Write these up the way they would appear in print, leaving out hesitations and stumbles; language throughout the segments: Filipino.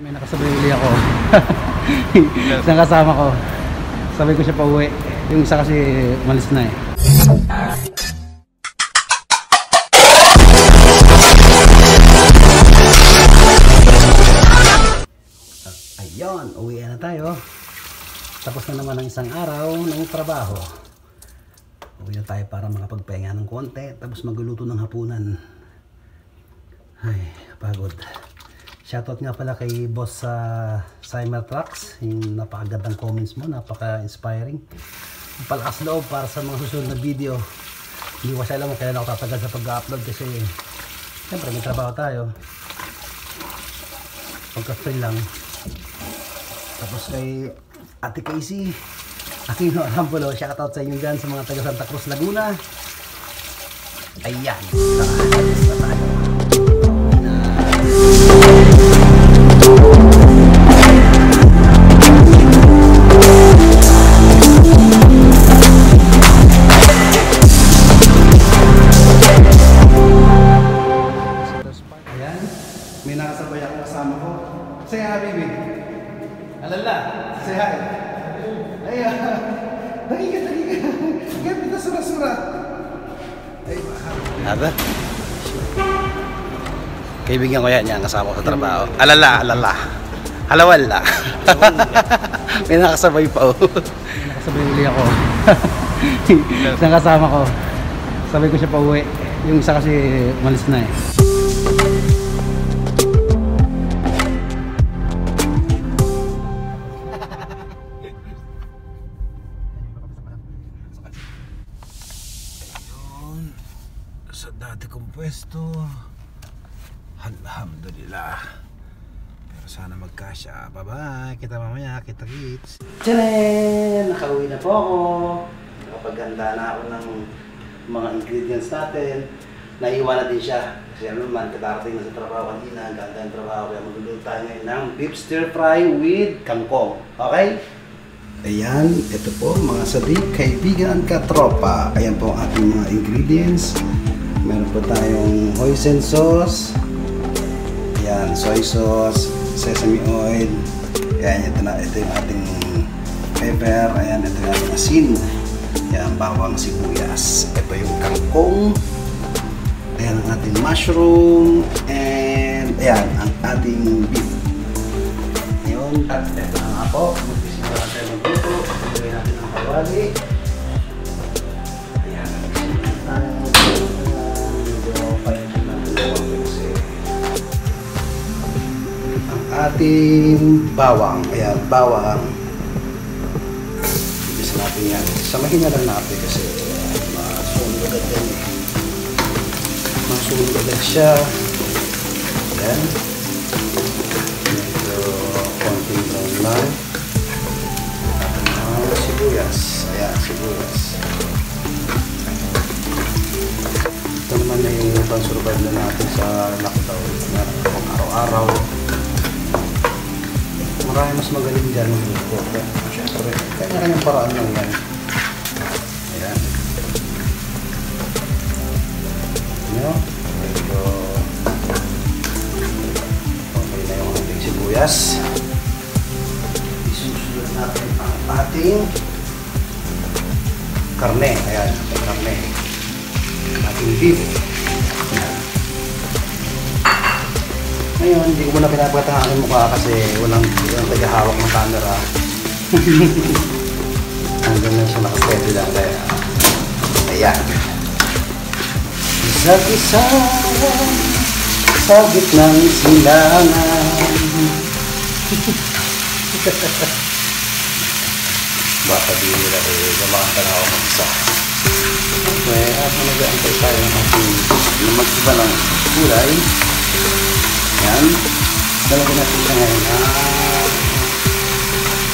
May nakasabay uli ako. Isang kasama ko. Sabay ko siya pa uwi. Yung isa kasi umalis na eh. Ayun, uwi na tayo. Tapos na naman ang isang araw ng trabaho. Uwi na tayo para makapagpahinga ng konti. Tapos magluluto ng hapunan. Ay, pagod. Shoutout nga pala kay boss sa Cymer Trucks. Yung napakagandang comments mo, napaka-inspiring. Palakas loob para sa mga susunod na video. Hindi ko kasi alam kung kailan ako tatagal sa pag-upload kasi siyempre may trabaho tayo. Pagka-free lang. Tapos kay Ate Casey Aquino Arambulo, shoutout sa inyo dyan sa mga taga Santa Cruz, Laguna. Ayan, alis na tayo. Ayan, may nakasabay ako kasama ko. Say hi, baby. Alala, say hi. Ayan, dagi ka. Gapit na sura-sura. Ay, mahal. Aba? Kaibigan ko yan, kasama ko sa trabaho. Alala. Halawala. May nakasabay pa oh. May nakasabay uli ako. Isang kasama ko. Sabay ko siya pa uwi. Yung isa kasi umalis na eh. Sa dati kong pwesto, alhamdulillah, pero sana magkasya. Bye bye, kita mamaya, kita kits. Tcharan! Nakauwi na po ako. Nakapaganda na ako ng mga ingredients natin. Naiwan na din siya kasi ano naman, katarating na sa trabaho kanina. Ang ganda ng trabaho, kaya magluluto tayo ngayon ng beef stir fry with kangkong. Okay? Ayan, ito po mga sadik, kaibigan, katropa. Ayan po ang ating mga ingredients. Meron po tayong hoisin sauce. Ayan, soy sauce, sesame oil. Ayan, ito yung ating pepper. Ayan, ito yung ating asin. Ayan, bawang sibuyas. Ito yung kangkong. Ayan ang ating mushroom. And ayan, ang ating beef. Ayan, at ito na nga po. Magpisimula tayo magluto. Paglutuin natin ang kawali. Ayan, magpisimula tayo. Ating bawang, ayan, bawang. Ibig natin yan. Samahin na lang natin kasi masunog agad yan eh. Masunog agad siya. Ayan. Medyo konting brown lang. Sibuyas. Ayan, sibuyas. Ito naman ay pang-survive na natin sa lockdown. Kung araw-araw. Marami mas magaling dyan magluto. Siyempre, kanya-kanyang paraan lang yan. Ayan. Medyo okay na yung ating sibuyas. Isusunod natin ang ating karne. Ayan, ating karne. Ating beef. Ayan. Ngayon, hindi ko muna pinapagatan ang aking mukha kasi walang tagahawak ng camera. Hanggang na siya nakasteady lang kaya. Ayan. Isa-isa sa gitnang silangan. Baka di nila gamahan na ako mag-isa. Okay, at mag-aantay tayo ng ating mag-iba ng kulay. Yan. Dalagyan natin siya ngayon na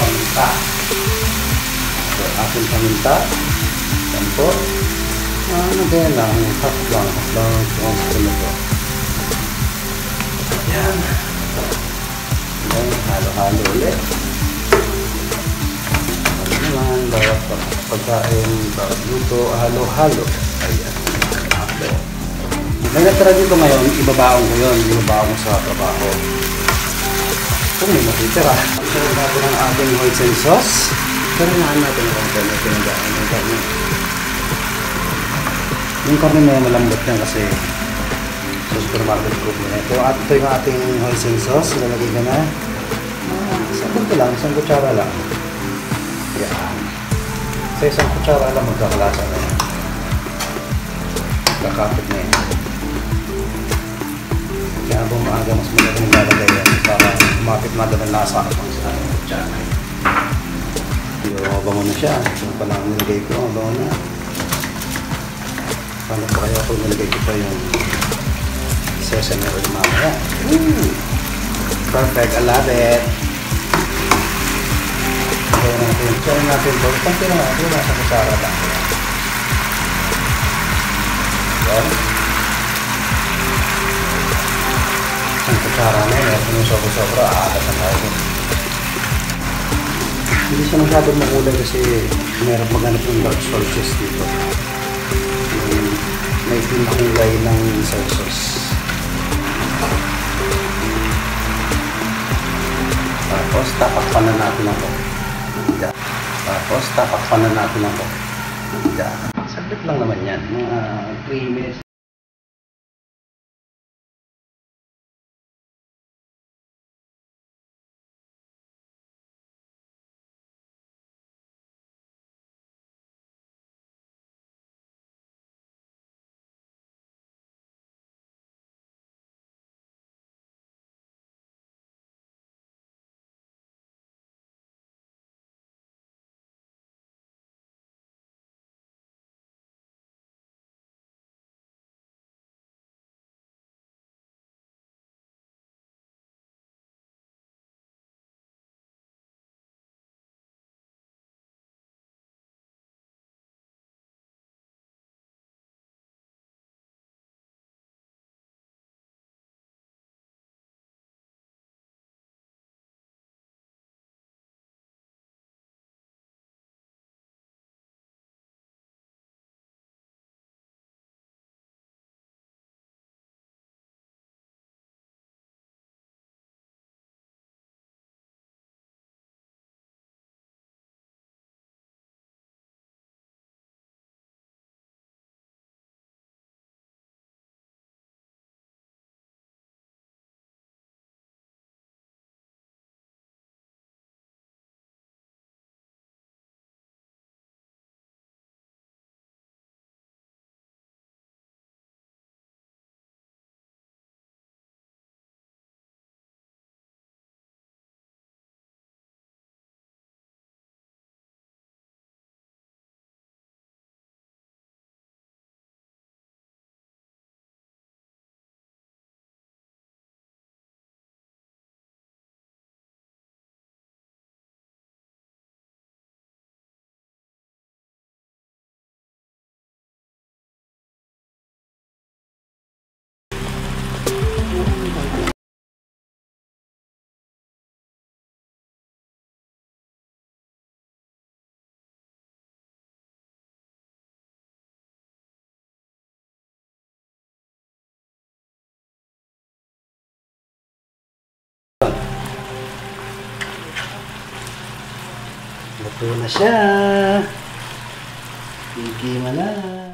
paminta. So, ating paminta. Yan po. Ganyan lang. Half lang. Kung gusto na po. Yan. Yan. Halo-halo ulit. Ano naman. Bawat pagkain. Bawat luto. Halo-halo. Ayan. Halo. May natira dito ngayon, ibabaon ko yun, ibabaon ko sa trabaho. kung may matitira. Pagkain natin ang ating hoisin sauce. Karanahan natin ang karne pinagdaan ng karne. Yung karne may malambot yan kasi sa supermarket cook na. Ito yung ating hoisin sauce. Lalagay ka na. Isang kutsara lang. Yan. Sa isang kutsara lang magkakalasa na yan. Kakapit na yan. Kaya habang maaga mas magaling nilalagay yan para umapit na doon ang lasa sa ating kutsara. Pero mabango na siya. Yung palang nilagay ko, mabango na. Paano pa kaya kung nilagay ko pa yung sesame oil mamaya? Perfect, I love it. Try natin ito. Isang tira natin, nasa kutsara lang. Yan. Isang kutsara na yun. Kung yung sobra-sobra, aalat na tayo. Hindi siya masyadong makulay kasi mayroon maghanap ng dark sources dito. May pinakulay ng soy sauce. Tapos, tapakpan na natin ako. Tapos, tapakpan na natin ako. Saglit lang naman yan. Mga 3 minutes. Luto na siya. Higi mo na.